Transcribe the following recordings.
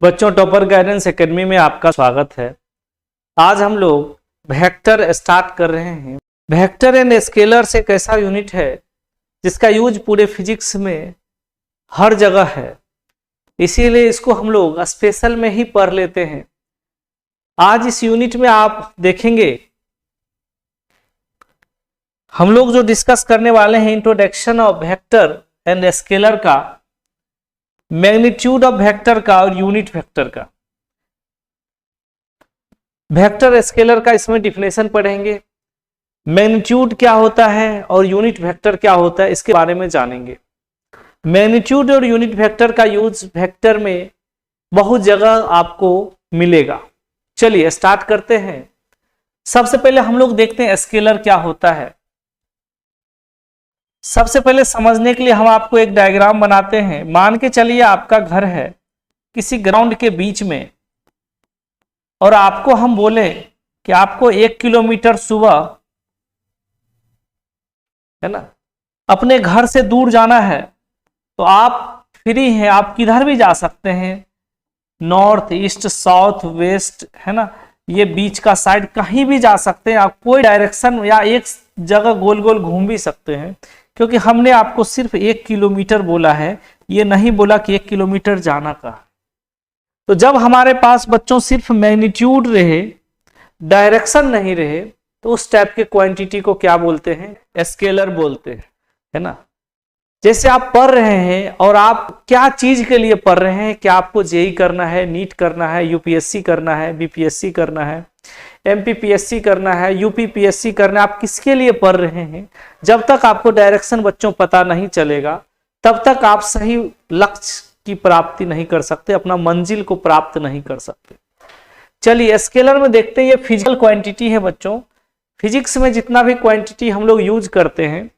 बच्चों, topper guidance academy में आपका स्वागत है। आज हम लोग वेक्टर स्टार्ट कर रहे हैं। वेक्टर एंड स्केलर्स एक ऐसा यूनिट है जिसका यूज पूरे फिजिक्स में हर जगह है, इसीलिए इसको हम लोग स्पेशल में ही पढ़ लेते हैं। आज इस यूनिट में आप देखेंगे हम लोग जो डिस्कस करने वाले हैं introduction of vector and scalar का, मैग्नीट्यूड ऑफ वेक्टर का और यूनिट वेक्टर का। वेक्टर स्केलर का इसमें डिफिनेशन पढ़ेंगे, मैग्नीट्यूड क्या होता है और यूनिट वेक्टर क्या होता है इसके बारे में जानेंगे। मैग्नीट्यूड और यूनिट वेक्टर का यूज वेक्टर में बहुत जगह आपको मिलेगा। चलिए स्टार्ट करते हैं। सबसे पहले हम लोग देखते हैं स्केलर क्या होता है। सबसे पहले समझने के लिए हम आपको एक डायग्राम बनाते हैं। मान के चलिए आपका घर है किसी ग्राउंड के बीच में और आपको हम बोले कि आपको 1 किलोमीटर सुबह है ना अपने घर से दूर जाना है, तो आप फ्री हैं, आप किधर भी जा सकते हैं, नॉर्थ ईस्ट साउथ वेस्ट है ना, ये बीच का साइड कहीं भी जा सकते हैं आप। कोई डायरेक्शन या एक जगह गोल गोल घूम भी सकते हैं, क्योंकि हमने आपको सिर्फ 1 किलोमीटर बोला है, ये नहीं बोला कि 1 किलोमीटर जाना का। तो जब हमारे पास बच्चों सिर्फ मैग्नीट्यूड रहे, डायरेक्शन नहीं रहे, तो उस टाइप के क्वांटिटी को क्या बोलते हैं? स्केलर बोलते हैं, है ना। जैसे आप पढ़ रहे हैं और आप क्या चीज के लिए पढ़ रहे हैं, क्या आपको जेई करना है, नीट करना है, यूपीएससी करना है, बीपीएससी करना है, एमपीपीएससी करना है, यूपीपीएससी करना है, आप किसके लिए पढ़ रहे हैं, जब तक आपको डायरेक्शन बच्चों पता नहीं चलेगा तब तक आप सही लक्ष्य की प्राप्ति नहीं कर सकते, अपना मंजिल को प्राप्त नहीं कर सकते। चलिए स्केलर में देखते हैं। ये फिजिकल क्वांटिटी है बच्चों। फिजिक्स में जितना भी क्वांटिटी हम लोग यूज करते हैं,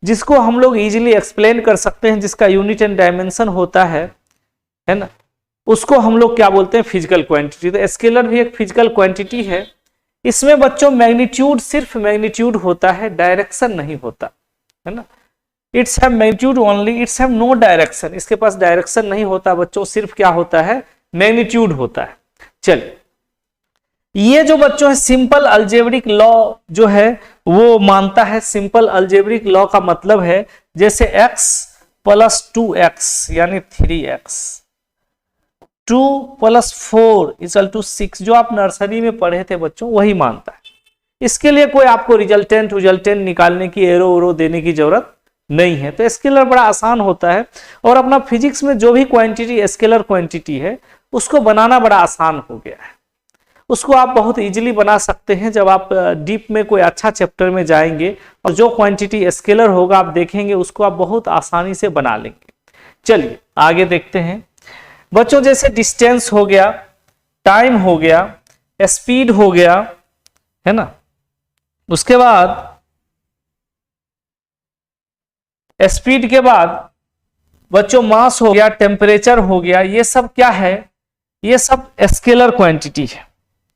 जिसको हम लोग इजीली एक्सप्लेन कर सकते हैं, जिसका यूनिट एंड डायमेंशन होता है ना, उसको हम लोग क्या बोलते हैं? Physical quantity. तो स्केलर भी एक फिजिकल क्वांटिटी है। इसमें बच्चों मैग्नीट्यूड सिर्फ मैग्नीट्यूड होता है, डायरेक्शन नहीं होता, है ना। It's have magnitude only, it's have no direction. इसके पास डायरेक्शन नहीं होता बच्चों, सिर्फ क्या होता है? मैग्नीट्यूड होता है। चलिए, ये जो बच्चों है सिंपल अलजेब्रिक लॉ जो है वो मानता है। सिंपल अलजेब्रिक लॉ का मतलब है जैसे x + 2x यानी 3x, 2 + 4 = 6, जो आप नर्सरी में पढ़े थे बच्चों, वही मानता है। इसके लिए कोई आपको रिजल्टेंट निकालने की, एरो देने की जरूरत नहीं है। तो स्केलर बड़ा आसान होता है, और अपना फिजिक्स में जो भी क्वांटिटी स्केलर क्वांटिटी है उसको बनाना बड़ा आसान हो गया है। उसको आप बहुत इजीली बना सकते हैं। जब आप डीप में कोई अच्छा चैप्टर में जाएंगे और जो क्वांटिटी स्केलर होगा आप देखेंगे, उसको आप बहुत आसानी से बना लेंगे। चलिए आगे देखते हैं बच्चों। जैसे डिस्टेंस हो गया, टाइम हो गया, स्पीड हो गया, है ना। उसके बाद स्पीड के बाद बच्चों मास हो गया, टेम्परेचर हो गया, ये सब क्या है? ये सब स्केलर क्वांटिटी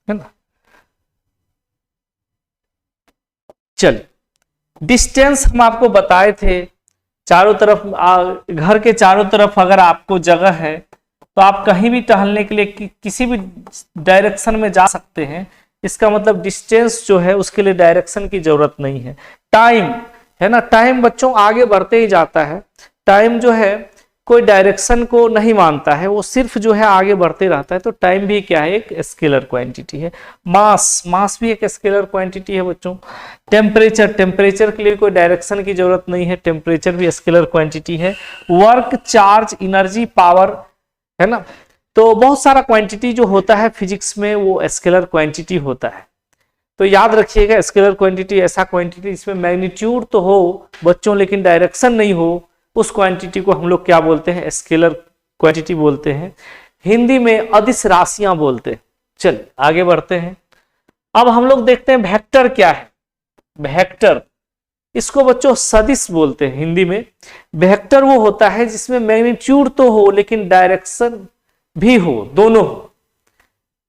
है ना। चलिए, डिस्टेंस हम आपको बताए थे। चारों तरफ घर के चारों तरफ अगर आपको जगह है तो आप कहीं भी टहलने के लिए किसी भी डायरेक्शन में जा सकते हैं। इसका मतलब डिस्टेंस जो है उसके लिए डायरेक्शन की जरूरत नहीं है। टाइम है ना, टाइम बच्चों आगे बढ़ते ही जाता है। टाइम जो है कोई डायरेक्शन को नहीं मानता है, वो सिर्फ जो है आगे बढ़ते रहता है। तो टाइम भी क्या है? एक स्केलर क्वांटिटी है। मास भी एक स्केलर क्वांटिटी है बच्चों। टेम्परेचर के लिए कोई डायरेक्शन की जरूरत नहीं है, टेम्परेचर भी स्केलर क्वांटिटी है। वर्क, चार्ज, एनर्जी, पावर, है ना। तो बहुत सारा क्वांटिटी जो होता है फिजिक्स में वो स्केलर क्वांटिटी होता है। तो याद रखिएगा, स्केलर क्वांटिटी ऐसा क्वांटिटी इसमें मैग्नीट्यूड तो हो बच्चों लेकिन डायरेक्शन नहीं हो, उस क्वांटिटी को हम लोग क्या बोलते हैं? स्केलर क्वांटिटी बोलते हैं। हिंदी में अदिश राशियां बोलते हैं। चलिए आगे बढ़ते हैं। अब हम लोग देखते हैं वेक्टर क्या है। वेक्टर, इसको बच्चों सदिश बोलते हैं हिंदी में। वेक्टर वो होता है जिसमें मैग्नीट्यूड तो हो लेकिन डायरेक्शन भी हो, दोनों हो।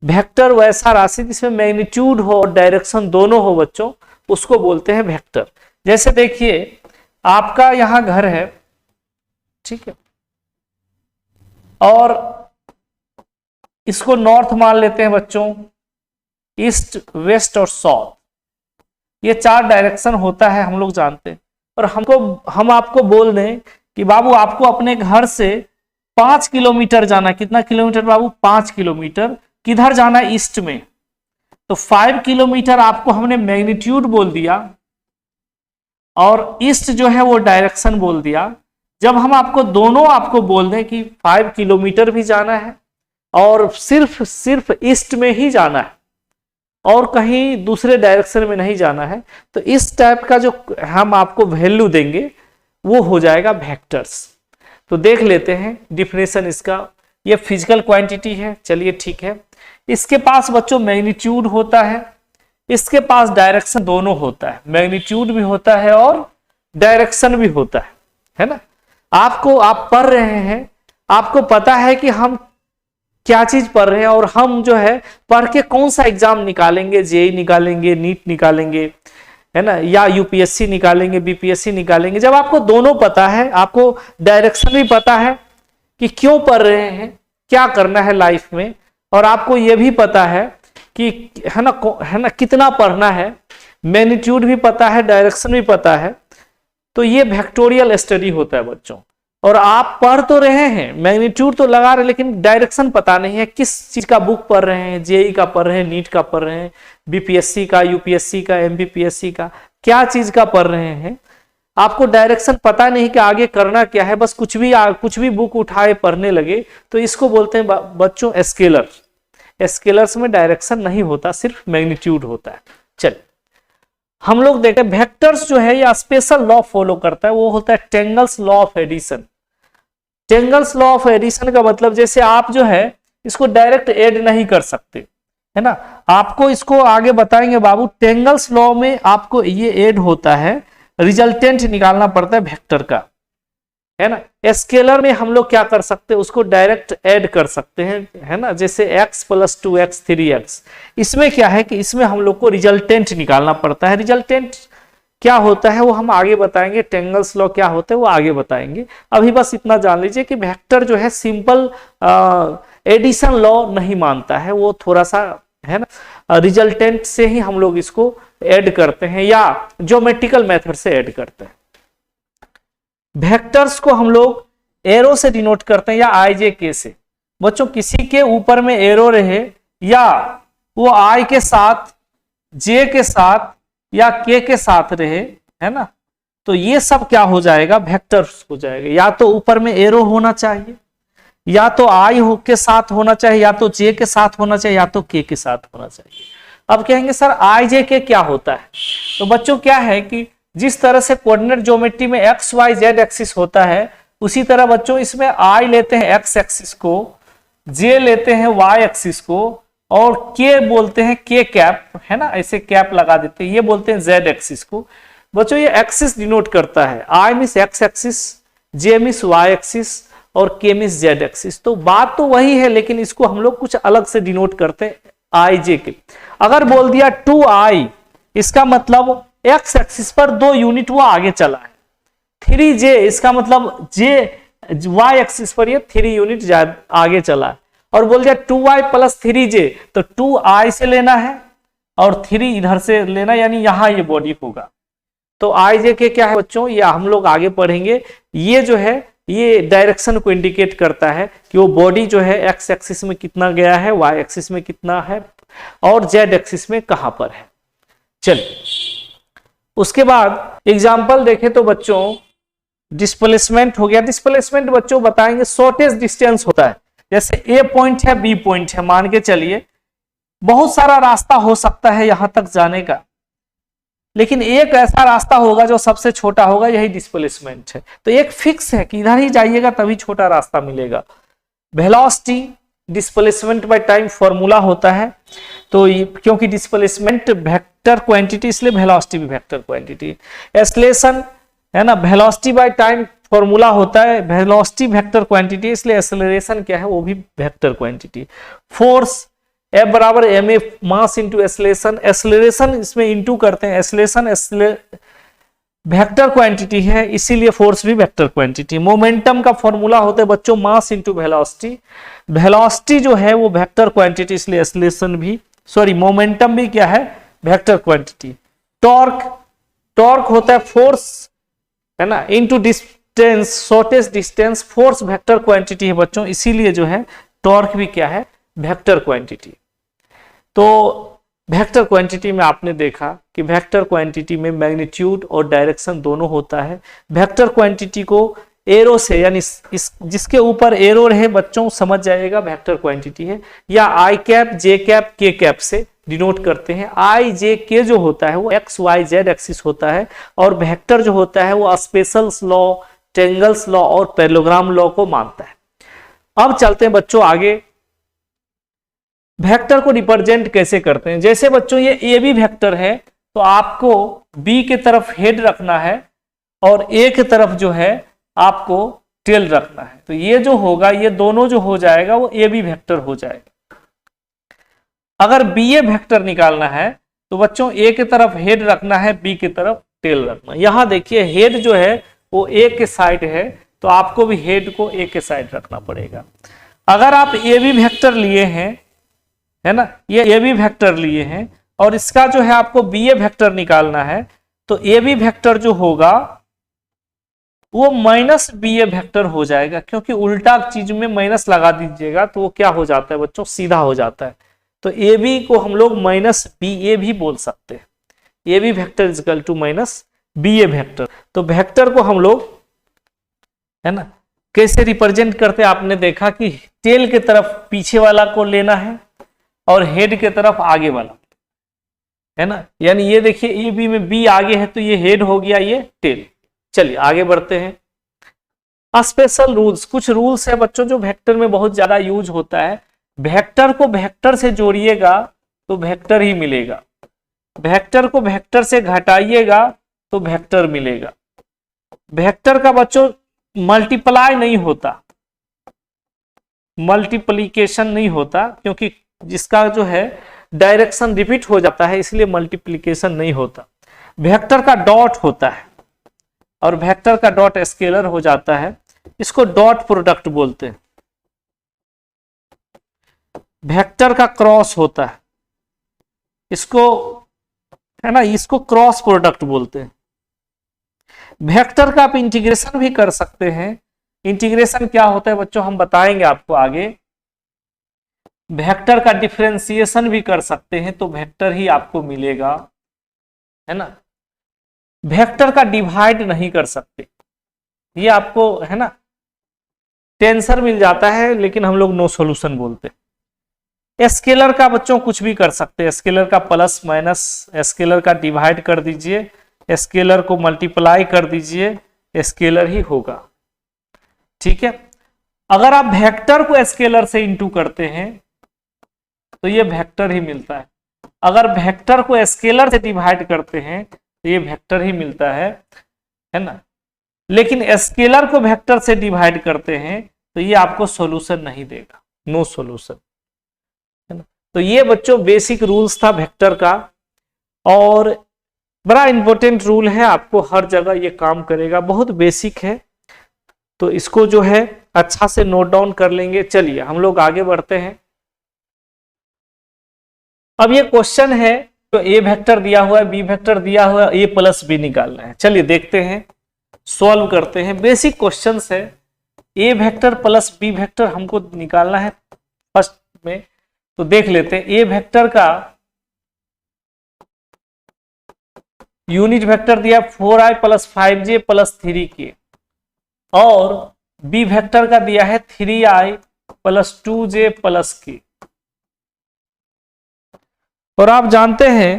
वेक्टर वैसा राशि जिसमें मैग्नीट्यूड हो और डायरेक्शन दोनों हो बच्चों, उसको बोलते हैं वेक्टर। जैसे देखिए आपका यहां घर है, ठीक है, और इसको नॉर्थ मान लेते हैं बच्चों, ईस्ट, वेस्ट और साउथ, ये 4 डायरेक्शन होता है, हम लोग जानते हैं। और हम आपको बोल दें कि बाबू आपको अपने घर से 5 किलोमीटर जाना, कितना किलोमीटर बाबू? 5 किलोमीटर। किधर जाना? ईस्ट में। तो 5 किलोमीटर आपको हमने मैग्नीट्यूड बोल दिया और ईस्ट जो है वो डायरेक्शन बोल दिया। जब हम आपको दोनों आपको बोल दें कि 5 किलोमीटर भी जाना है और सिर्फ ईस्ट में ही जाना है और कहीं दूसरे डायरेक्शन में नहीं जाना है, तो इस टाइप का जो हम आपको वैल्यू देंगे वो हो जाएगा वेक्टर्स। तो देख लेते हैं डिफिनेशन इसका। ये फिजिकल क्वांटिटी है, चलिए ठीक है। इसके पास बच्चों मैग्नीट्यूड होता है, इसके पास डायरेक्शन दोनों होता है, मैग्नीट्यूड भी होता है और डायरेक्शन भी होता है ना। आप पढ़ रहे हैं, आपको पता है कि हम क्या चीज पढ़ रहे हैं और हम जो है पढ़ के कौन सा एग्जाम निकालेंगे, जेई निकालेंगे, नीट निकालेंगे, है ना, या यूपीएससी निकालेंगे, बीपीएससी निकालेंगे। जब आपको दोनों पता है, आपको डायरेक्शन भी पता है कि क्यों पढ़ रहे हैं, क्या करना है लाइफ में, और आपको यह भी पता है कि है ना कितना पढ़ना है, मैग्नीट्यूड भी पता है, डायरेक्शन भी पता है, तो ये वेक्टोरियल स्टडी होता है बच्चों। और आप पढ़ तो रहे हैं, मैग्नीट्यूड तो लगा रहे, लेकिन डायरेक्शन पता नहीं है किस चीज का बुक पढ़ रहे हैं, जेई का पढ़ रहे हैं, नीट का पढ़ रहे हैं, बीपीएससी का, यूपीएससी का, एमपीपीएससी का, क्या चीज का पढ़ रहे हैं। आपको डायरेक्शन पता नहीं कि आगे करना क्या है, बस कुछ भी बुक उठाए पढ़ने लगे, तो इसको बोलते हैं बच्चों स्केलर। स्केलर्स में डायरेक्शन नहीं होता, सिर्फ मैग्नीट्यूड होता है। चलिए हम लोग देखते हैं वेक्टर्स जो है या स्पेशल लॉ फॉलो करता है, वो होता है triangles law of addition. Triangles law of addition का मतलब, जैसे आप जो है इसको डायरेक्ट ऐड नहीं कर सकते, है ना, आपको इसको आगे बताएंगे बाबू। टेंगल्स लॉ में आपको ये ऐड होता है, रिजल्टेंट निकालना पड़ता है वेक्टर का, है ना। स्केलर में हम लोग क्या कर सकते हैं, उसको डायरेक्ट ऐड कर सकते हैं, है ना, जैसे x + 2x 3x। इसमें क्या है कि इसमें हम लोग को रिजल्टेंट निकालना पड़ता है। रिजल्टेंट क्या होता है वो हम आगे बताएंगे, टेंगल्स लॉ क्या होता है वो आगे बताएंगे। अभी बस इतना जान लीजिए कि वेक्टर जो है सिंपल एडिशन लॉ नहीं मानता है, वो थोड़ा सा, है ना, रिजल्टेंट से ही हम लोग इसको ऐड करते हैं या ज्योमेट्रिकल मेथड से ऐड करते हैं। वेक्टर्स को हम लोग एरो से डिनोट करते हैं या IJK से। बच्चों किसी के ऊपर में एरो रहे या वो I के साथ, J के साथ या K के साथ रहे, है ना, तो ये सब क्या हो जाएगा, वेक्टर्स हो जाएगा। या तो ऊपर में एरो होना चाहिए, या तो I के साथ होना चाहिए, या तो J के साथ होना चाहिए, या तो K के साथ होना चाहिए। अब कहेंगे सर IJK क्या होता है, तो बच्चों क्या है कि जिस तरह से कोऑर्डिनेट ज्योमेट्री में x y z एक्सिस होता है, उसी तरह बच्चों इसमें I लेते हैं x एक्सिस को, J लेते हैं y एक्सिस को, और K बोलते हैं K कैप, है ना, ऐसे कैप लगा देते हैं, ये बोलते हैं Z एक्सिस को। बच्चों ये एक्सिस डिनोट करता है, I means x axis, J means y axis और K मींस Z एक्सिस। तो बात तो वही है, लेकिन इसको हम लोग कुछ अलग से डिनोट करते हैं IJK। अगर बोल दिया 2I, इसका मतलब x एक्सिस पर 2 यूनिट वो आगे चला है। 3J, इसका मतलब y एक्सिस पर ये 3 यूनिट आगे चला है। और बोल दिया 2y + 3J, तो 2I से लेना है और 3 इधर से लेना, यानी यहां ये बॉडी होगा। तो IJK क्या है बच्चों, ये हम लोग आगे पढ़ेंगे। ये जो है ये डायरेक्शन को इंडिकेट करता है कि वो बॉडी जो है x एक्सिस में कितना गया है, y एक्सिस में कितना है और z एक्सिस में कहां पर है। चलिए उसके बाद एग्जाम्पल देखें तो बच्चों डिस्प्लेसमेंट हो गया। डिस्प्लेसमेंट बच्चों बताएंगे शॉर्टेस्ट डिस्टेंस होता है, जैसे A पॉइंट है, B पॉइंट है, मान के चलिए बहुत सारा रास्ता हो सकता है यहां तक जाने का, लेकिन एक ऐसा रास्ता होगा जो सबसे छोटा होगा, यही डिस्प्लेसमेंट है। तो एक फिक्स है कि इधर ही जाइएगा तभी छोटा रास्ता मिलेगा। Velocity displacement by time formula होता है, तो क्योंकि डिस्प्लेसमेंट वेक्टर क्वांटिटी इसलिए वेलोसिटी भी वेक्टर क्वांटिटी। एक्सेलरेशन है ना, वेलोसिटी बाय टाइम फॉर्मूला होता है, वेलोसिटी वेक्टर क्वांटिटी इसलिए एक्सेलरेशन क्या है वो भी vector quantity. Force F = ma mass into acceleration, acceleration इसमें इंटू करते हैं, एक्सेलरेशन वेक्टर क्वांटिटी है, इसीलिए फोर्स भी वेक्टर क्वांटिटी। मोमेंटम का फॉर्मूला होता है बच्चों मास इंटू वेलोसिटी। वेलोसिटी जो है वो वेक्टर क्वांटिटी, इसलिए एक्सीलरेशन भी, सॉरी मोमेंटम भी क्या है, वेक्टर क्वांटिटी। टॉर्क, टॉर्क होता है फोर्स, है ना, into distance, shortest distance, force vector quantity है बच्चों, इसीलिए जो है टॉर्क भी क्या है, वेक्टर क्वांटिटी। तो वेक्टर क्वांटिटी में आपने देखा कि वेक्टर क्वांटिटी में मैग्नीट्यूड और डायरेक्शन दोनों होता है। वेक्टर क्वांटिटी को एरो से, यानी इस जिसके ऊपर एरो रहे बच्चों समझ जाएगा वेक्टर क्वांटिटी है, या आई कैप, जे कैप, के कैप से डिनोट करते हैं। आई जे के जो होता है वो एक्स वाई जेड एक्सिस होता है, और वेक्टर जो होता है वो स्पेशल लॉ, टेंगल्स लॉ और पैरेललोग्राम लॉ को मानता है। अब चलते हैं बच्चों आगे, वेक्टर को रिप्रेजेंट कैसे करते हैं। जैसे बच्चों ये ए बी वेक्टर है, तो आपको बी के तरफ हेड रखना है और ए के तरफ जो है आपको टेल रखना है। तो ये जो होगा, ये दोनों जो हो जाएगा वो ए बी वेक्टर हो जाएगा। अगर बी ए वेक्टर निकालना है तो बच्चों ए के तरफ हेड रखना है, बी की तरफ टेल रखना। यहां देखिए हेड जो है वो ए के साइड है, तो आपको भी हेड को ए के साइड रखना पड़ेगा। अगर आप ए बी वेक्टर लिए हैं, है ना, ये ए बी वेक्टर लिए हैं और इसका जो है आपको बी ए वेक्टर निकालना है, तो ए बी वेक्टर जो होगा वो माइनस बी ए वेक्टर हो जाएगा, क्योंकि उल्टा चीज में माइनस लगा दीजिएगा तो वो क्या हो जाता है बच्चों, सीधा हो जाता है। तो ए बी को हम लोग माइनस बी ए भी बोल सकते हैं। A B vector is equal to minus B A vector. तो वेक्टर को हम लोग, है ना, कैसे रिप्रेजेंट करते हैं, आपने देखा कि टेल के तरफ पीछे वाला को लेना है और हेड के तरफ आगे वाला, है ना, यानी ये देखिए ए बी में बी आगे है तो ये हेड हो गया, ये टेल। चलिए आगे बढ़ते हैं। स्पेशल रूल्स, कुछ रूल्स है बच्चों जो वेक्टर में बहुत ज्यादा यूज होता है। वेक्टर को वेक्टर से जोड़िएगा तो वेक्टर ही मिलेगा, वेक्टर को वेक्टर से घटाइएगा तो वेक्टर मिलेगा। वेक्टर का बच्चों मल्टीप्लाई नहीं होता, मल्टीप्लीकेशन नहीं होता, क्योंकि जिसका जो है डायरेक्शन रिपीट हो जाता है, इसलिए मल्टीप्लीकेशन नहीं होता। वेक्टर का डॉट होता है और वेक्टर का डॉट स्केलर हो जाता है, इसको डॉट प्रोडक्ट बोलते हैं। वेक्टर का क्रॉस होता है, इसको, है ना, इसको क्रॉस प्रोडक्ट बोलते हैं। वेक्टर का आप इंटीग्रेशन भी कर सकते हैं। इंटीग्रेशन क्या होता है बच्चों हम बताएंगे आपको आगे। वेक्टर का डिफरेंशिएशन भी कर सकते हैं, तो वेक्टर ही आपको मिलेगा, है ना। वेक्टर का डिवाइड नहीं कर सकते, ये आपको, है ना, टेंसर मिल जाता है, लेकिन हम लोग नो सॉल्यूशन बोलते हैं। स्केलर का बच्चों कुछ भी कर सकते हैं, स्केलर का प्लस माइनस, स्केलर का डिवाइड कर दीजिए, स्केलर को मल्टीप्लाई कर दीजिए, स्केलर ही होगा, ठीक है। अगर आप वेक्टर को स्केलर से इंटू करते हैं तो ये वेक्टर ही मिलता है। अगर वेक्टर को स्केलर से डिवाइड करते हैं तो ये वेक्टर ही मिलता है ना। लेकिन स्केलर को वेक्टर से डिवाइड करते हैं तो ये आपको सॉल्यूशन नहीं देगा, नो सॉल्यूशन, है ना। तो ये बच्चों बेसिक रूल्स था वेक्टर का, और बड़ा इंपॉर्टेंट रूल है, आपको हर जगह ये काम करेगा, बहुत बेसिक है, तो इसको जो है अच्छा से नोट डाउन कर लेंगे। चलिए हम लोग आगे बढ़ते हैं। अब ये क्वेश्चन है, तो ए वेक्टर दिया हुआ है, बी वेक्टर दिया हुआ है, ए प्लस बी निकालना है। चलिए देखते हैं, सॉल्व करते हैं। बेसिक क्वेश्चन है, ए वेक्टर प्लस बी वेक्टर हमको निकालना है फर्स्ट में। तो देख लेते हैं, ए वेक्टर का यूनिट वेक्टर दिया 4i plus 5j plus 3k, और बी वेक्टर का दिया है 3i plus 2j plus k। और आप जानते हैं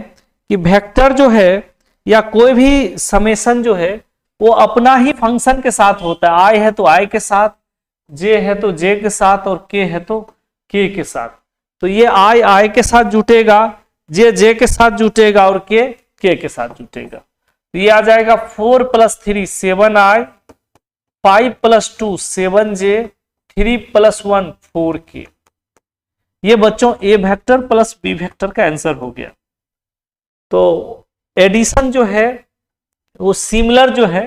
कि वेक्टर जो है या कोई भी समेशन जो है वो अपना ही फंक्शन के साथ होता है। i है तो i के साथ, j है तो j के साथ, और k है तो k के साथ। तो ये i के साथ जुटेगा, j के साथ जुटेगा, और k के साथ जुटेगा। तो ये आ जाएगा 4 plus 3 7i, 5 plus 2 7j, 3 plus 1 4k। ये बच्चों A vector plus B vector का आंसर हो गया। तो एडिशन जो है वो सिमिलर जो है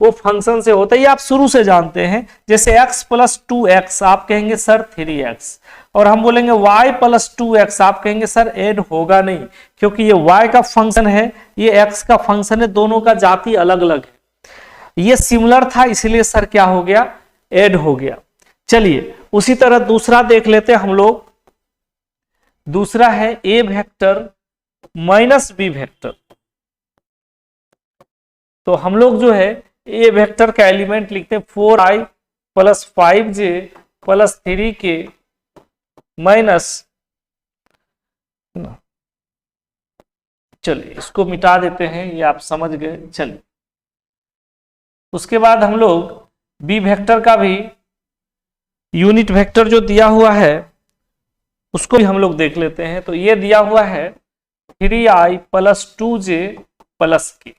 वो फंक्शन से होता है, ये आप शुरू से जानते हैं। जैसे x प्लस 2x आप कहेंगे सर 3x, और हम बोलेंगे y प्लस 2x आप कहेंगे सर ऐड होगा नहीं, क्योंकि ये y का फंक्शन है, ये x का फंक्शन है, दोनों का जाति अलग अलग है। ये सिमिलर था इसलिए सर क्या हो गया, ऐड हो गया। चलिए उसी तरह दूसरा देख लेते हैं हम लोग। दूसरा है a vector minus b vector. तो हम लोग जो है ए वेक्टर का एलिमेंट लिखते हैं 4i plus 5j plus 3k minus, चलिए इसको मिटा देते हैं, ये आप समझ गए। चलिए उसके बाद हम लोग बी वेक्टर का भी यूनिट वेक्टर जो दिया हुआ है उसको भी हम लोग देख लेते हैं। तो ये दिया हुआ है 3i plus 2j plus k।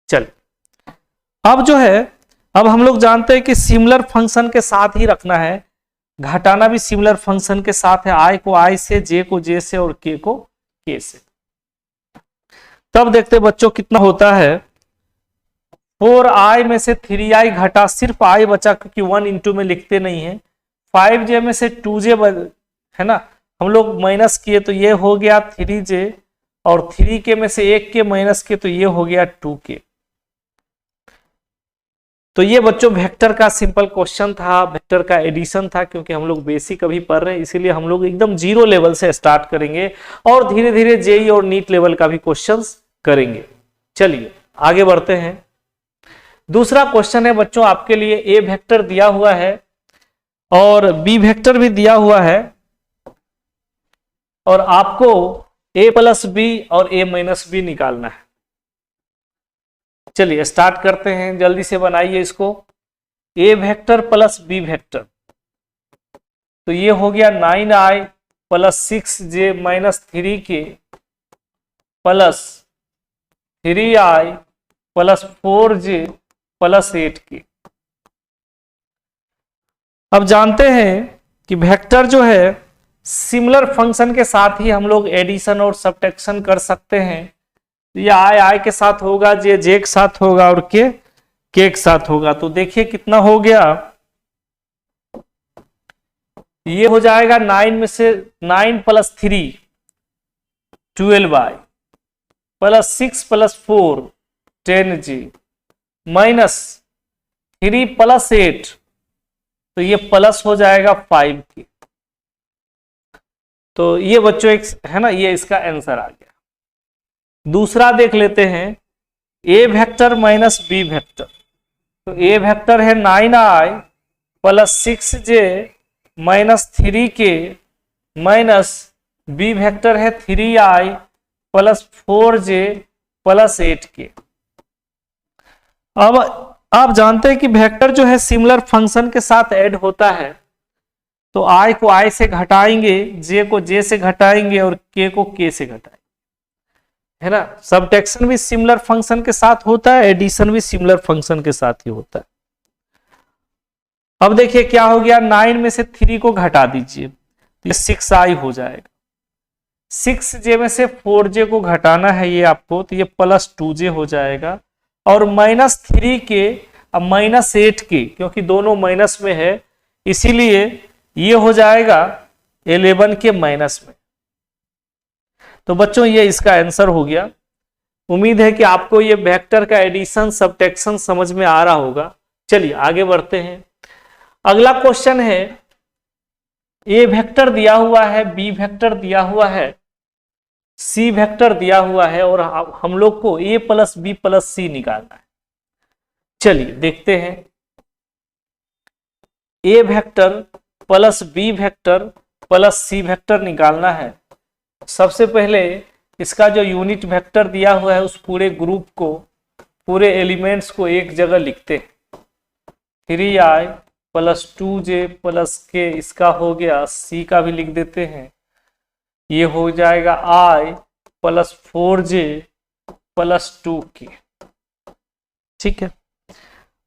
चल अब जो है, अब हम लोग जानते हैं कि सिमिलर फंक्शन के साथ ही रखना है, घटाना भी सिमिलर फंक्शन के साथ है, i को i से, j को j से और k को k से। तब देखते बच्चों कितना होता है, 4i में से 3i घटा, सिर्फ i बचा क्योंकि 1 इंटू में लिखते नहीं है। 5j में से 2j है ना, हम लोग माइनस किए तो ये हो गया 3j, और 3k में से 1k माइनस किए तो ये हो गया 2k। तो ये बच्चों वेक्टर का सिंपल क्वेश्चन था, वेक्टर का एडिशन था, क्योंकि हम लोग बेसिक अभी पढ़ रहे हैं इसीलिए हम लोग एकदम जीरो लेवल से स्टार्ट करेंगे और धीरे धीरे जेई और नीट लेवल का भी क्वेश्चंस करेंगे। चलिए आगे बढ़ते हैं। दूसरा क्वेश्चन है बच्चों आपके लिए, ए वेक्टर दिया हुआ है और बी वेक्टर भी दिया हुआ है, और आपको ए प्लस बी और ए माइनस बी निकालना है। चलिए स्टार्ट करते हैं, जल्दी से बनाइए इसको। ए वेक्टर प्लस बी वेक्टर, तो ये हो गया 9i plus 6j minus 3k plus 3i plus 4j plus 8k। अब जानते हैं कि वेक्टर जो है सिमिलर फंक्शन के साथ ही हम लोग एडिशन और सब्ट्रैक्शन कर सकते हैं। ये आई के साथ होगा, जे के साथ होगा और के के साथ होगा। तो देखिए कितना हो गया, ये हो जाएगा 9 में से 9 plus 3 12i plus 6 plus 4 10j minus 3 plus 8, तो ये प्लस हो जाएगा 5k। तो ये बच्चों एक है ना, ये इसका आंसर आ गया। दूसरा देख लेते हैं, A vector minus B vector. तो ए वेक्टर है 9i plus 6j minus 3k minus B vector है 3i plus 4j plus 8k। अब आप जानते हैं कि वेक्टर जो है सिमिलर फंक्शन के साथ ऐड होता है, तो i को i से घटाएंगे, j को j से घटाएंगे और k को k से घटाएंगे, है ना। सब्ट्रैक्शन भी सिमिलर फंक्शन के साथ होता है, एडिशन भी सिमिलर फंक्शन के साथ ही होता है। अब देखिए क्या हो गया, 9 में से 3 को घटा दीजिए तो ये 6i हो जाएगा। 6j में से 4j को घटाना है ये आपको, तो ये प्लस 2j हो जाएगा, और माइनस 3k अब माइनस 8k, क्योंकि दोनों माइनस में है इसीलिए ये हो जाएगा 11 के माइनस में। तो बच्चों ये इसका आंसर हो गया। उम्मीद है कि आपको ये वेक्टर का एडिशन सब्ट्रैक्शन समझ में आ रहा होगा। चलिए आगे बढ़ते हैं। अगला क्वेश्चन है, ए वेक्टर दिया हुआ है, बी वेक्टर दिया हुआ है, सी वेक्टर दिया हुआ है, और हम लोग को A plus B plus C निकालना है। चलिए देखते हैं। A vector plus B vector plus C vector निकालना है। सबसे पहले इसका जो यूनिट वेक्टर दिया हुआ है उस पूरे ग्रुप को, पूरे एलिमेंट्स को एक जगह लिखते हैं। 3i plus 2j plus k, इसका हो गया। c का भी लिख देते हैं, ये हो जाएगा i plus 4j plus 2k। ठीक है।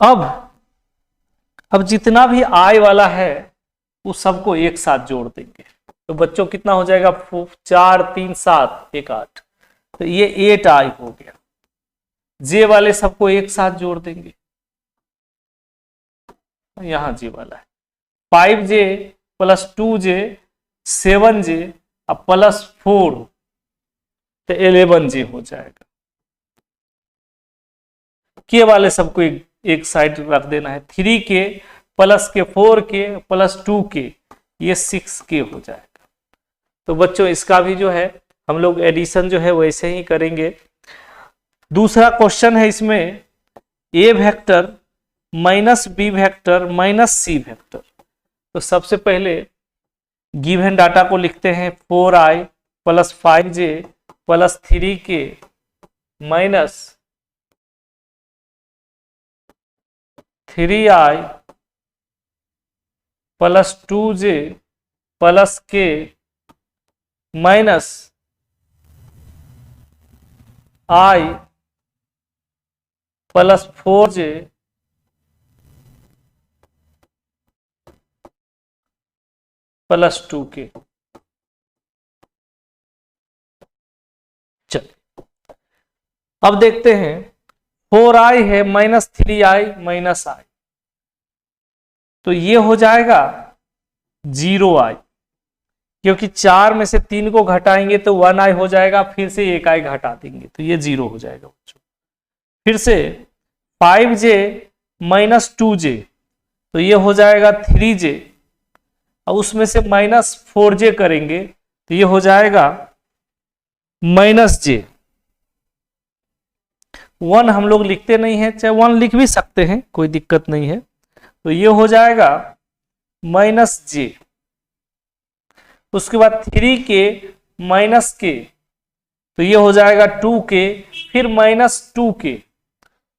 अब जितना भी i वाला है उस सबको एक साथ जोड़ देंगे, तो बच्चों कितना हो जाएगा, 4 3 7 1 8, तो ये 8i हो गया। जे वाले सबको एक साथ जोड़ देंगे, यहां जे वाला है 5j प्लस 2j 7j अब प्लस 4 तो 11j हो जाएगा। के वाले सबको एक साइड रख देना है, 3k प्लस के 4k प्लस 2k ये 6k हो जाएगा। तो बच्चों इसका भी जो है हम लोग एडिशन जो है वैसे ही करेंगे। दूसरा क्वेश्चन है इसमें a vector minus B vector minus C vector. तो सबसे पहले गिवन डाटा को लिखते हैं 4i plus 5j plus 3k minus 3i plus 2j plus k minus i plus 4j plus 2k। चलिए अब देखते हैं 4i है माइनस 3i माइनस i, तो ये हो जाएगा 0i, क्योंकि 4 में से 3 को घटाएंगे तो 1i हो जाएगा, फिर से 1i घटा देंगे तो ये 0 हो जाएगा बच्चों। फिर से 5j माइनस 2j तो ये हो जाएगा 3j, और उसमें से माइनस 4j करेंगे तो ये हो जाएगा माइनस j। 1 हम लोग लिखते नहीं है, चाहे 1 लिख भी सकते हैं, कोई दिक्कत नहीं है। तो ये हो जाएगा माइनस j। उसके बाद 3k माइनस k तो ये हो जाएगा 2k, फिर माइनस 2k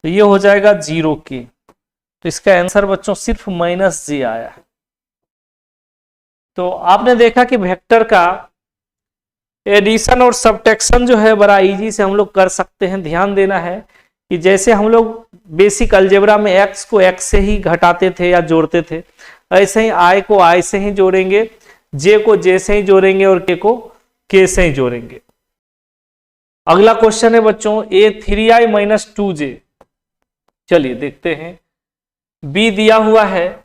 तो ये हो जाएगा 0k। तो इसका आंसर बच्चों सिर्फ माइनस j आया है। तो आपने देखा कि वेक्टर का एडिशन और सब्ट्रैक्शन जो है बड़ा इजी से हम लोग कर सकते हैं। ध्यान देना है कि जैसे हम लोग बेसिक अलजेब्रा में x को x से ही घटाते थे या जोड़ते थे, ऐसे ही i को i से ही जोड़ेंगे, j को j से ही जोड़ेंगे और k को k से ही जोड़ेंगे। अगला क्वेश्चन है बच्चों a 3i माइनस 2j। चलिए देखते हैं, b दिया हुआ है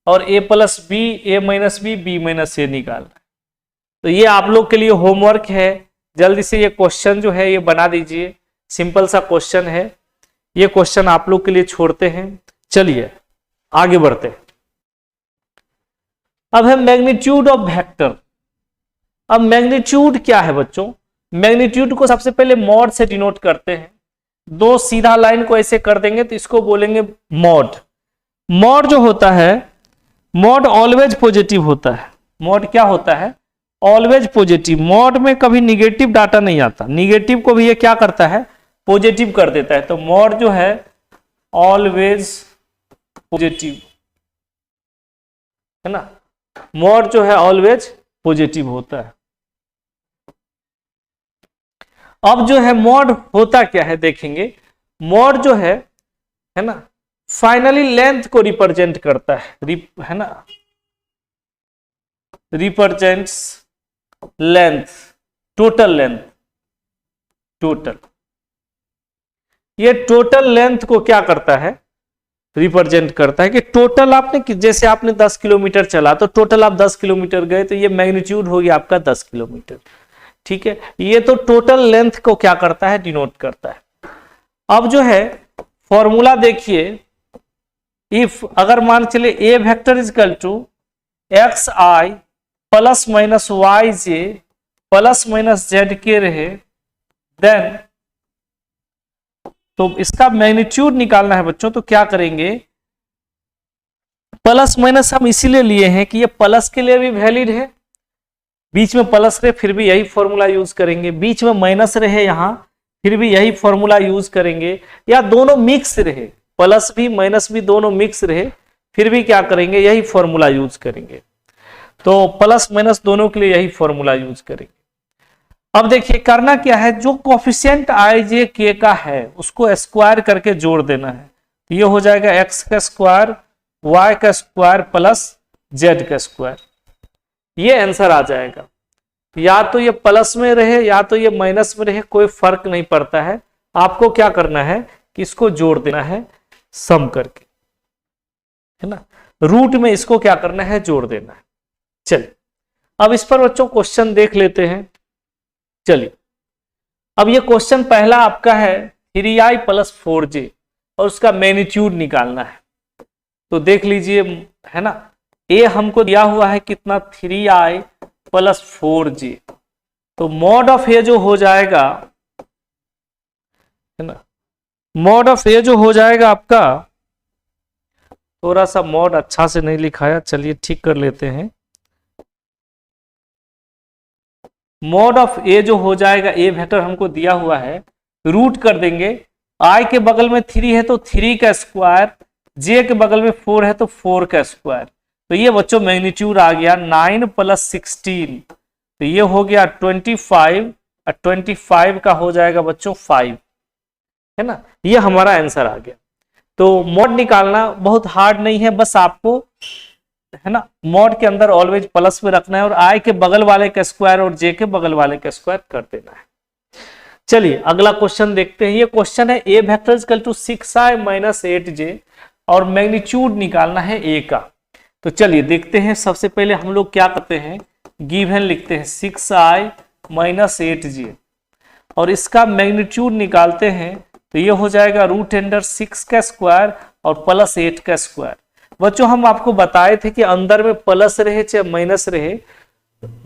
और a plus B A minus B B minus A निकालना है। तो ये आप लोग के लिए होमवर्क है, जल्दी से ये क्वेश्चन जो है ये बना दीजिए। सिंपल सा क्वेश्चन है, ये क्वेश्चन आप लोग के लिए छोड़ते हैं। चलिए आगे बढ़ते हैं। अब है मैग्नीट्यूड ऑफ वेक्टर। अब मैग्नीट्यूड क्या है बच्चों? मैग्नीट्यूड को सबसे पहले मॉड से डिनोट करते हैं। दो सीधा लाइन को ऐसे कर देंगे तो इसको बोलेंगे मॉड। मॉड जो होता है, मॉड ऑलवेज पॉजिटिव होता है। मॉड क्या होता है? Always positive. मॉड में कभी निगेटिव डाटा नहीं आता, निगेटिव को भी ये क्या करता है? पॉजिटिव कर देता है। तो मॉड जो है ऑलवेज पॉजिटिव है ना, मॉड जो है ऑलवेज पॉजिटिव होता है। अब जो है मॉड होता क्या है देखेंगे। मॉड जो है ना, फाइनली लेंथ को रिप्रेजेंट करता है ना, represents length, total length. Total, ये टोटल लेंथ को क्या करता है? रिप्रेजेंट करता है कि टोटल आपने, जैसे आपने 10 किलोमीटर चला तो टोटल आप 10 किलोमीटर गए, तो ये मैग्नीट्यूड हो गया आपका 10 किलोमीटर। ठीक है, ये तो टोटल लेंथ को क्या करता है? डिनोट करता है। अब जो है फॉर्मूला देखिए, इफ अगर मान चले A vector is equal to X I plus minus Y J plus minus Z के रहे, देन तो इसका मैग्नीट्यूड निकालना है बच्चों। तो क्या करेंगे? प्लस माइनस हम इसीलिए लिए हैं कि ये प्लस के लिए भी वैलिड है, बीच में प्लस रहे फिर भी यही फॉर्मूला यूज करेंगे, बीच में माइनस रहे यहां फिर भी यही फॉर्मूला यूज करेंगे, या दोनों मिक्स रहे, प्लस भी माइनस भी दोनों मिक्स रहे फिर भी क्या करेंगे? यही फॉर्मूला यूज करेंगे। तो प्लस माइनस दोनों के लिए यही फॉर्मूला यूज करेंगे। अब देखिए करना क्या है, जो कोफिशिएंट आई जे के का है उसको स्क्वायर करके जोड़ देना है। तो ये हो जाएगा एक्स का स्क्वायर वाई का स्क्वायर प्लस जेड का स्क्वायर, ये आंसर आ जाएगा। या तो ये प्लस में रहे या तो ये माइनस में रहे, कोई फर्क नहीं पड़ता है, आपको क्या करना है कि इसको जोड़ देना है सम करके, है ना। रूट में इसको क्या करना है, जोड़ देना है। चलिए अब इस पर बच्चों क्वेश्चन देख लेते हैं। चलिए अब ये क्वेश्चन पहला आपका है 3i + 4j और उसका मैग्नीट्यूड निकालना है। तो देख लीजिए, है ना, ए हमको दिया हुआ है कितना, 3i + 4j। तो मॉड ऑफ ए जो हो जाएगा, है ना, मॉड ऑफ ए जो हो जाएगा आपका, थोड़ा सा मॉड अच्छा से नहीं लिखाया, चलिए ठीक कर लेते हैं। मॉड ऑफ ए जो हो जाएगा, ए वेक्टर हमको दिया हुआ है, रूट कर देंगे, आई के बगल में 3 है तो 3 का स्क्वायर, जे के बगल में 4 है तो 4 का स्क्वायर। तो ये बच्चों मैग्नीट्यूड आ गया 9 + 16, तो ये हो गया 25 और 25 का हो जाएगा बच्चों 5, है ना। ये हमारा आंसर आ गया। तो मॉड निकालना बहुत हार्ड नहीं है, बस आपको, है ना, मॉड के अंदर ऑलवेज प्लस में रखना है और आई के बगल वाले का स्क्वायर और जे के बगल वाले का स्क्वायर कर देना है। चलिए अगला क्वेश्चन देखते हैं। ये क्वेश्चन है ए vector equal to 6i - 8j और मैग्नीट्यूड निकालना है ए का। तो चलिए देखते हैं। सबसे पहले हम लोग क्या करते हैं, गिवन लिखते हैं 6i - 8j और इसका मैग्नीट्यूड निकालते हैं। तो ये हो जाएगा √6 का स्क्वायर और +8 का स्क्वायर। बच्चों हम आपको बताए थे कि अंदर में प्लस रहे चाहे माइनस रहे,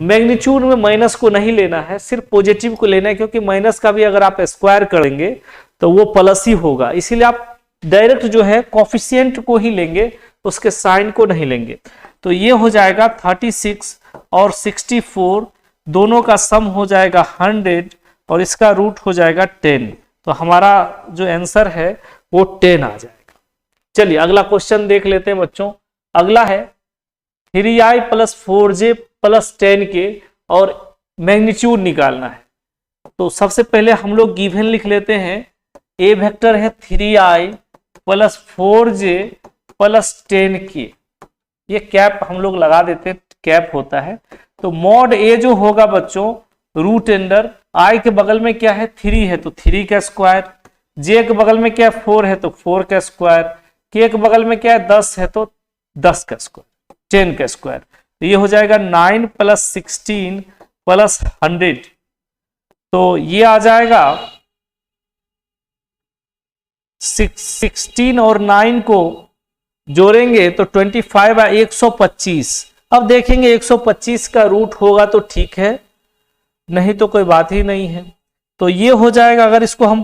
मैग्नीट्यूड में माइनस को नहीं लेना है, सिर्फ पॉजिटिव को लेना है, क्योंकि माइनस का भी अगर आप स्क्वायर करेंगे तो वो प्लस ही होगा। इसीलिए आप डायरेक्ट जो है कोफिशिएंट को ही लेंगे, उसके साइन को नहीं लेंगे। तो ये हो जाएगा 36 और 64, दोनों का सम हो जाएगा 100 और इसका रूट हो जाएगा 10। तो हमारा जो आंसर है वो 10 आ जाएगा। चलिए अगला क्वेश्चन देख लेते हैं बच्चों। अगला है 3i + 4j + 10 के और मैग्नीट्यूड निकालना है। तो सबसे पहले हम लोग गिवन लिख लेते हैं। ए वेक्टर है 3i + 4j + 10 के, ये कैप हम लोग लगा देते हैं, कैप होता है। तो मॉड ए जो होगा बच्चों, √, आई के बगल में क्या है 3 है तो 3 का स्क्वायर, जे के बगल में क्या है 4 है तो 4 का स्क्वायर, के के बगल में क्या है 10 है तो 10 का स्क्वायर, 10 का स्क्वायर। तो ये हो जाएगा 9 + 16 + 100। तो ये आ जाएगा 16 और 9 को जोड़ेंगे तो 25 है 125। अब देखेंगे 125 का रूट होगा तो ठीक है, नहीं तो कोई बात ही नहीं है। तो ये हो जाएगा, अगर इसको हम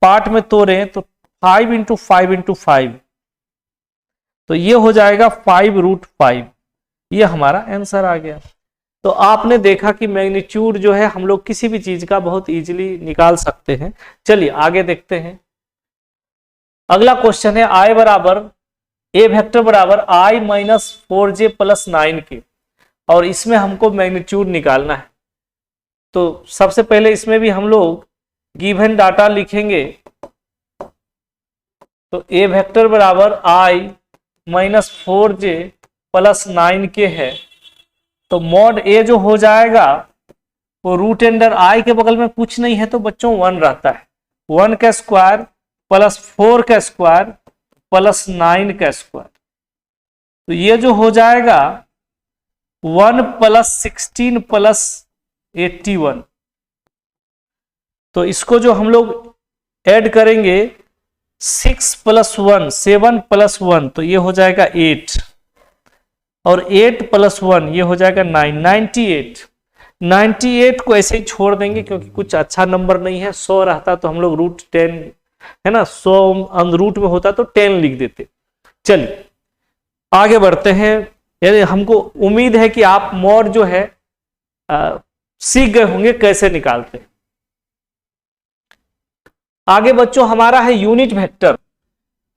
पार्ट में तोड़ें तो 5 × 5 × 5, तो ये हो जाएगा 5√5। ये हमारा आंसर आ गया। तो आपने देखा कि मैग्नीट्यूड जो है हम लोग किसी भी चीज का बहुत इजीली निकाल सकते हैं। चलिए आगे देखते हैं। अगला क्वेश्चन है i बराबर ए वेक्टर बराबर i - 4j + 9 के और इसमें हमको मैग्नीट्यूड निकालना है। तो सबसे पहले इसमें भी हम लोग गिवन डाटा लिखेंगे। तो ए वेक्टर बराबर i - 4j + 9 के है। तो मॉड ए जो हो जाएगा वो √, आई के बगल में कुछ नहीं है तो बच्चों 1 रहता है, 1 का स्क्वायर + 4 का स्क्वायर + 9 का स्क्वायर। तो ये जो हो जाएगा 1 + 16 + 81। तो इसको जो हम लोग ऐड करेंगे 6 + 1 7 + 1 तो ये हो जाएगा 8 और 8 + 1 ये हो जाएगा 9, 98। 98 को ऐसे ही छोड़ देंगे क्योंकि कुछ अच्छा नंबर नहीं है। 100 रहता तो हम लोग √10, है ना, 100 रूट में होता तो 10 लिख देते। चलिए आगे बढ़ते हैं। यानी हमको उम्मीद है कि आप मॉड जो है सीख गए होंगे कैसे निकालते हैं। आगे बच्चों हमारा है यूनिट वेक्टर।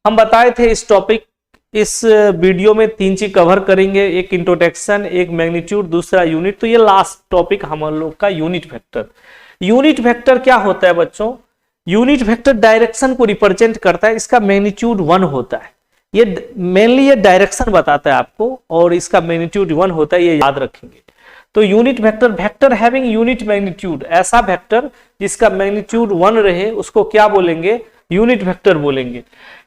हम बताए थे इस टॉपिक, इस वीडियो में 3 चीज कवर करेंगे, एक इंट्रोडक्शन, एक मैग्नीट्यूड, दूसरा यूनिट। तो ये लास्ट टॉपिक हम लोग का यूनिट वेक्टर। यूनिट वेक्टर क्या होता है बच्चों? यूनिट वेक्टर डायरेक्शन को रिप्रेजेंट करता है। इसका मैग्नीट्यूड 1 होता है। ये मेनली ये डायरेक्शन बताता है आपको और इसका मैग्नीट्यूड 1 होता है, ये याद रखेंगे। तो unit vector, vector having unit magnitude, ऐसा वेक्टर जिसका मैग्नीट्यूड 1 रहे उसको क्या बोलेंगे, यूनिट वेक्टर बोलेंगे।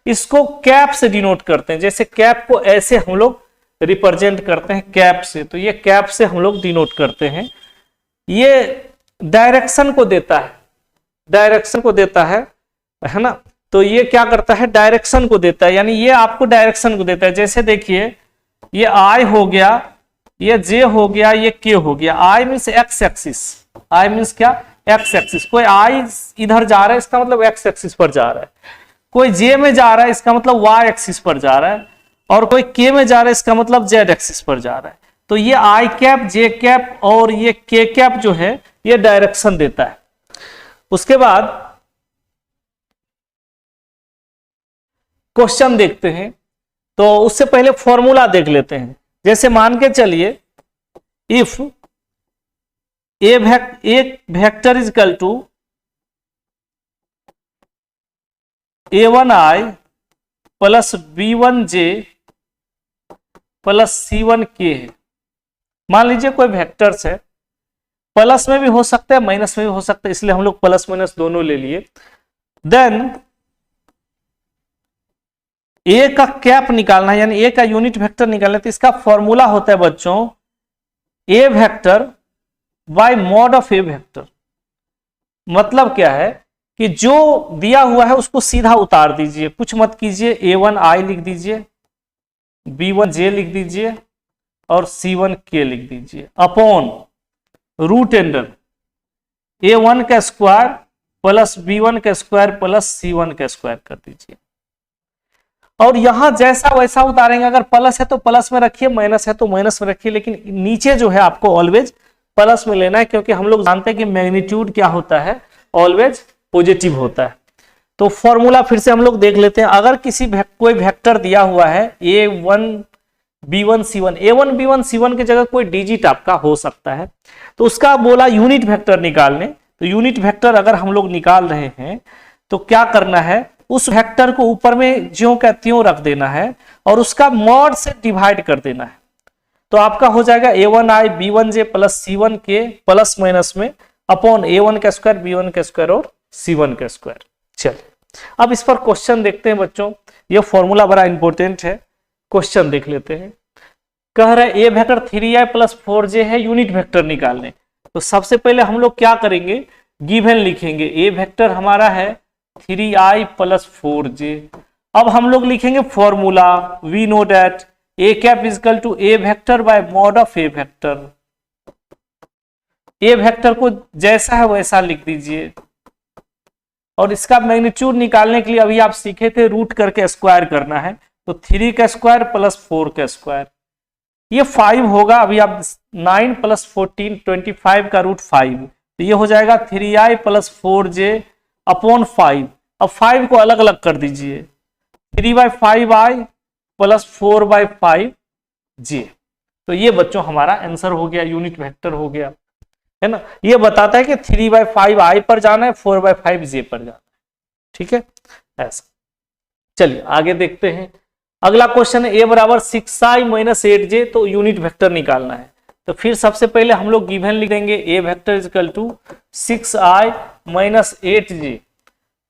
इसको कैप से डिनोट करते हैं, जैसे कैप को ऐसे हम लोग रिप्रेजेंट करते हैं कैप से, तो ये कैप से हम लोग डिनोट करते हैं। ये डायरेक्शन को देता है, डायरेक्शन को देता है ना, तो ये क्या करता है, डायरेक्शन को देता है, यानी ये आपको डायरेक्शन को देता है। जैसे देखिए ये आई हो गया, ये जे हो गया, ये के हो गया। I means x axis, I means क्या, एक्स एक्सिस। कोई आई इधर जा रहा है इसका मतलब एक्स एक्सिस पर जा रहा है, कोई जे में जा रहा है इसका मतलब वाई एक्सिस पर जा रहा है, और कोई के में जा रहा है इसका मतलब जेड एक्सिस पर जा रहा है। तो ये आई कैप, जे कैप और ये के कैप जो है ये डायरेक्शन देता है। उसके बाद क्वेश्चन देखते हैं, तो उससे पहले फॉर्मूला देख लेते हैं। जैसे मान के चलिए इफ एक vector is equal to a1i plus b1j plus c1k है। मान लीजिए कोई वेक्टर्स है, प्लस में भी हो सकता है माइनस में भी हो सकता है, इसलिए हम लोग प्लस माइनस दोनों ले लिए। देन ए का कैप निकालना है, यानी ए का यूनिट वेक्टर निकालना है, तो इसका फॉर्मूला होता है बच्चों A vector by mod of A vector. मतलब क्या है कि जो दिया हुआ है उसको सीधा उतार दीजिए, कुछ मत कीजिए, a1i लिख दीजिए, b1j लिख दीजिए और c1k लिख दीजिए अपॉन रूट अंडर a1 का स्क्वायर प्लस b1 का स्क्वायर प्लस c1 का स्क्वायर कर दीजिए। और यहां जैसा वैसा उतारेंगे, अगर प्लस है तो प्लस में रखिए, माइनस है तो माइनस में रखिए, लेकिन नीचे जो है आपको ऑलवेज प्लस में लेना है, क्योंकि हम लोग जानते हैं कि मैग्नीट्यूड क्या होता है, ऑलवेज पॉजिटिव होता है। तो फॉर्मूला फिर से हम लोग देख लेते हैं। अगर कोई वेक्टर दिया हुआ है a1 b1 c1, a1 b1 c1 की जगह कोई डिजिट आपका हो सकता है, तो उसका बोला यूनिट वेक्टर निकालने। तो यूनिट वेक्टर अगर हम लोग निकाल रहे हैं तो क्या करना है, उस वेक्टर को ऊपर में ज्यों का त्यों रख देना है और उसका मॉड से डिवाइड कर देना है। तो आपका हो जाएगा a1i b1j plus c1k plus minus में अपॉन a1 का स्क्वायर b1 का स्क्वायर और c1 का स्क्वायर। चलिए अब इस पर क्वेश्चन देखते हैं बच्चों, ये फॉर्मूला बड़ा इंपॉर्टेंट है। क्वेश्चन देख लेते हैं। कह रहा है ए वेक्टर 3i प्लस 4j है, यूनिट वेक्टर निकालने। तो सबसे पहले हम लोग क्या करेंगे, गिवन लिखेंगे। ए वेक्टर हमारा है 3i प्लस 4j। अब हम लोग लिखेंगे formula, we know that A cap is equal to A vector by mod of A vector. A vector को जैसा है वैसा लिख दीजिए, और इसका मैग्नीट्यूड निकालने के लिए अभी आप सीखे थे रूट करके स्क्वायर करना है, तो 3 का स्क्वायर प्लस 4 का स्क्वायर, ये 5 होगा। अभी आप 9 प्लस 14 25 का रूट 5, तो ये हो जाएगा 3i प्लस 4j अपॉन 5। अब 5 को अलग अलग कर दीजिए, 3/5i प्लस 4/5j। तो ये बच्चों हमारा आंसर हो गया, यूनिट वेक्टर हो गया, है ना। ये बताता है कि 3/5i पर जाना है, 4/5j पर जाना है, ठीक है ऐसा। चलिए आगे देखते हैं। अगला क्वेश्चन है a बराबर 6i माइनस 8j, तो यूनिट वेक्टर निकालना है। तो फिर सबसे पहले हम लोग गिवन लिख देंगे a vector is equal to 6i minus 8j।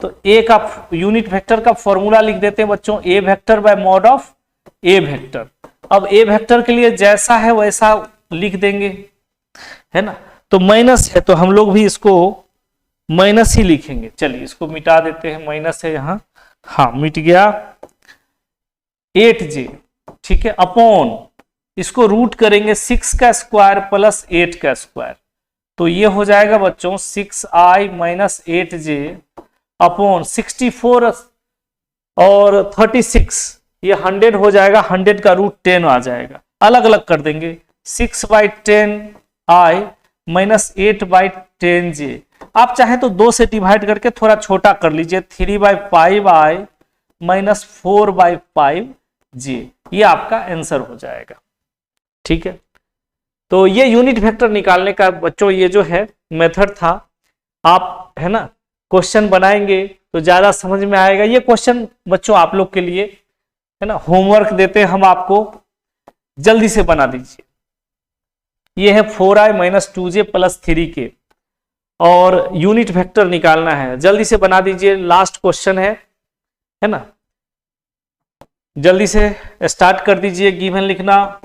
तो a का यूनिट वेक्टर का फॉर्मूला लिख देते हैं बच्चों, a vector by mod of a vector. अब a वेक्टर के लिए जैसा है वैसा लिख देंगे, है ना। तो माइनस है तो हम लोग भी इसको माइनस ही लिखेंगे। चलिए इसको मिटा देते हैं, माइनस है यहाँ, हाँ मिट गया 8j, ठीक है, अपॉन इसको रूट करेंगे 6 का स्क्वायर प्लस 8 का स्क्वायर। तो ये हो जाएगा बच्चों 6i माइनस 8j अपॉन 64 और 36, ये 100 हो जाएगा, 100 का रूट 10 आ जाएगा। अलग अलग कर देंगे, 6/10i माइनस 8/10j। आप चाहे तो 2 से डिवाइड करके थोड़ा छोटा कर लीजिए, 3/5i माइनस 4/5j। ये आपका आंसर हो जाएगा, ठीक है। तो ये यूनिट वेक्टर निकालने का बच्चों ये जो है मेथड था। आप है ना क्वेश्चन बनाएंगे तो ज्यादा समझ में आएगा। ये क्वेश्चन बच्चों आप लोग के लिए है ना, होमवर्क देते हैं हम आपको, जल्दी से बना दीजिए। ये है 4i minus 2j plus 3k और यूनिट वेक्टर निकालना है। जल्दी से बना दीजिए, लास्ट क्वेश्चन है ना, जल्दी से स्टार्ट कर दीजिए गिवन लिखना।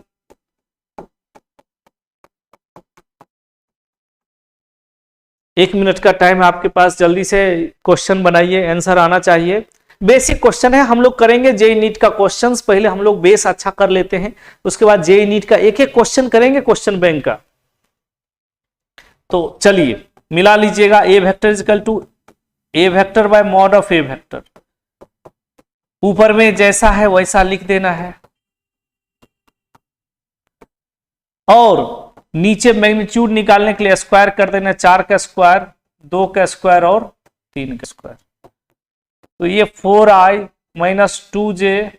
एक मिनट का टाइम है आपके पास, जल्दी से क्वेश्चन बनाइए, आंसर आना चाहिए। बेसिक क्वेश्चन है, हम लोग करेंगे जेईई नीट का क्वेश्चंस, पहले हम लोग बेस अच्छा कर लेते हैं, उसके बाद जेईई नीट का एक एक क्वेश्चन करेंगे, क्वेश्चन बैंक का। तो चलिए मिला लीजिएगा, A vector is equal to A vector by mod of A vector, ऊपर में जैसा है वैसा लिख देना है, और नीचे मैग्नीट्यूड निकालने के लिए स्क्वायर कर देना, 4 का स्क्वायर, 2 का स्क्वायर और 3 का स्क्वायर। तो ये 4i माइनस 2j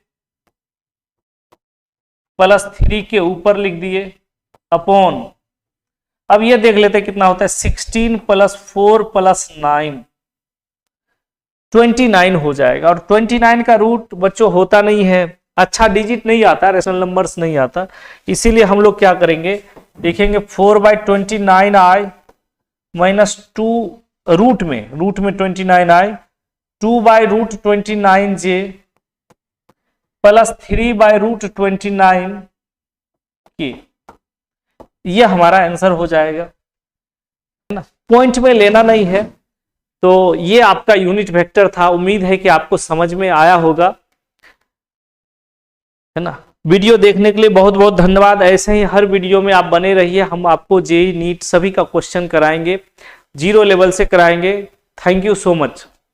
प्लस 3 के ऊपर लिख दिए अपॉन, अब ये देख लेते हैं कितना होता है, 16 प्लस 4 प्लस 9 29 हो जाएगा। और 29 का रूट बच्चों होता नहीं है, अच्छा डिजिट नहीं आता, रेशनल नंबर्स नहीं आता, इसीलिए हम लोग क्या करेंगे देखेंगे 4/29i माइनस 2 रूट में 29i 2/√29j प्लस 3/√29 के, ये हमारा आंसर हो जाएगा, है ना। पॉइंट में लेना नहीं है। तो ये आपका यूनिट वेक्टर था, उम्मीद है कि आपको समझ में आया होगा, है ना। वीडियो देखने के लिए बहुत बहुत धन्यवाद। ऐसे ही हर वीडियो में आप बने रहिए, हम आपको जेईई नीट सभी का क्वेश्चन कराएंगे, 0 लेवल से कराएंगे। Thank you so much.